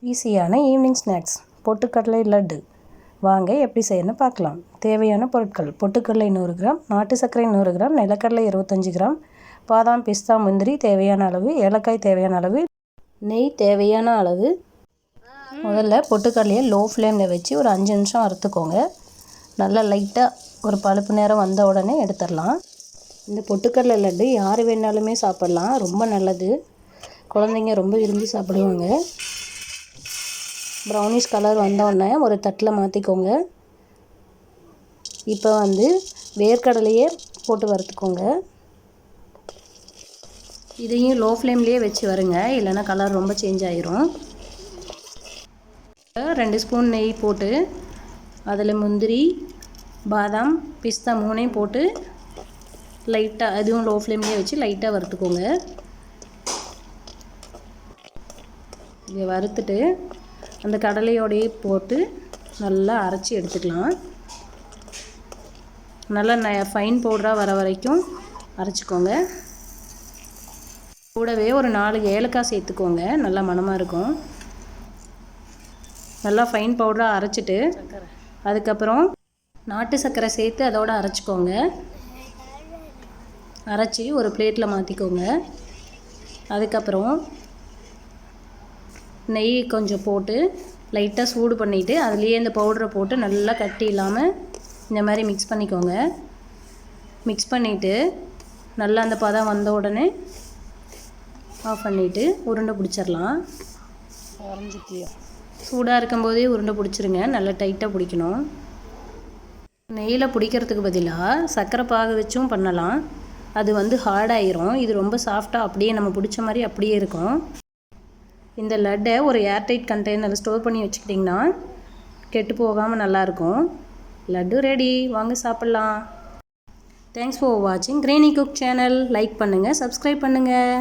ஈஸியான evening snacks பொட்டுக்கடலை லட்டு. வாங்க எப்படி செய்யணும்னு பார்க்கலாம். தேவையான பொருட்கள்: பொட்டுக்கடலை 100 கிராம், நாட்டு சர்க்கரை 100 கிராம், நிலக்கடலை 25 கிராம், பாதாம், பிஸ்தா, முந்திரி தேவையான அளவு, ஏலக்காய் தேவையான அளவு, நெய் தேவையான அளவு. முதல்ல பொட்டுக்கடலையை லோ ஃப்ளேமில் வச்சு ஒரு 5 நிமிஷம் வறுத்துக்கோங்க. நல்லா லைட்டாக ஒரு பழுப்பு நேரம் வந்த உடனே எடுத்துடலாம். இந்த பொட்டுக்கடலை லட்டு யார் வேணாலுமே சாப்பிட்லாம், ரொம்ப நல்லது. குழந்தைங்க ரொம்ப விரும்பி சாப்பிடுவாங்க. ப்ரௌனிஷ் கலர் வந்தோடனே ஒரு தட்டில் மாற்றிக்கோங்க. இப்போ வேர்க்கடலையே போட்டு வறுத்துக்கோங்க. இதையும் லோ ஃப்ளேம்லேயே வச்சு வருங்க, இல்லைன்னா கலர் ரொம்ப சேஞ்ச் ஆகிரும். 2 ஸ்பூன் நெய் போட்டு அதில் முந்திரி, பாதாம், பிஸ்தா 3ஐயும் போட்டு லைட்டாக அதுவும் லோ ஃப்ளேம்லேயே வச்சு லைட்டாக வறுத்துக்கோங்க. இதை வறுத்துட்டு அந்த கடலையோடையே போட்டு நல்லா அரைச்சி எடுத்துக்கலாம். நல்லா ஃபைன் பவுடராக வர வரைக்கும் அரைச்சிக்கோங்க. கூடவே ஒரு 4 ஏலக்காய் சேர்த்துக்கோங்க, நல்லா மணமாக இருக்கும். நல்லா ஃபைன் பவுடராக அரைச்சிட்டு அதுக்கப்புறம் நாட்டு சர்க்கரை சேர்த்து அதோடு அரைச்சிக்கோங்க. அரைச்சி ஒரு பிளேட்டில் மாற்றிக்கோங்க. அதுக்கப்புறம் நெய் கொஞ்சம் போட்டு லைட்டாக சூடு பண்ணிவிட்டு அதுலேயே இந்த பவுடரை போட்டு நல்லா கட்டி இல்லாமல் இந்த மாதிரி மிக்ஸ் பண்ணிக்கோங்க. மிக்ஸ் பண்ணிவிட்டு நல்லா அந்த பதம் வந்த உடனே ஆஃப் பண்ணிவிட்டு உருண்டை பிடிச்சிடலாம். சூடாக இருக்கும்போதே உருண்டை பிடிச்சிருங்க, நல்லா டைட்டாக பிடிக்கணும். நெய்யில் பிடிக்கிறதுக்கு பதிலாக சர்க்கரை பாகு வச்சும் பண்ணலாம். அது ஹார்டாயிரும். இது ரொம்ப சாஃப்டாக அப்படியே நம்ம பிடிச்ச மாதிரி அப்படியே இருக்கும். இந்த லட்டை ஒரு ஏர்டைட் கண்டெய்னரில் ஸ்டோர் பண்ணி வச்சுக்கிட்டிங்கன்னா கெட்டு போகாமல் நல்லாயிருக்கும். லட்டு ரெடி, வாங்க சாப்பிட்லாம். தேங்க்ஸ் ஃபார் வாட்சிங் கிரேனி குக் சேனல். லைக் பண்ணுங்கள், சப்ஸ்கிரைப் பண்ணுங்கள்.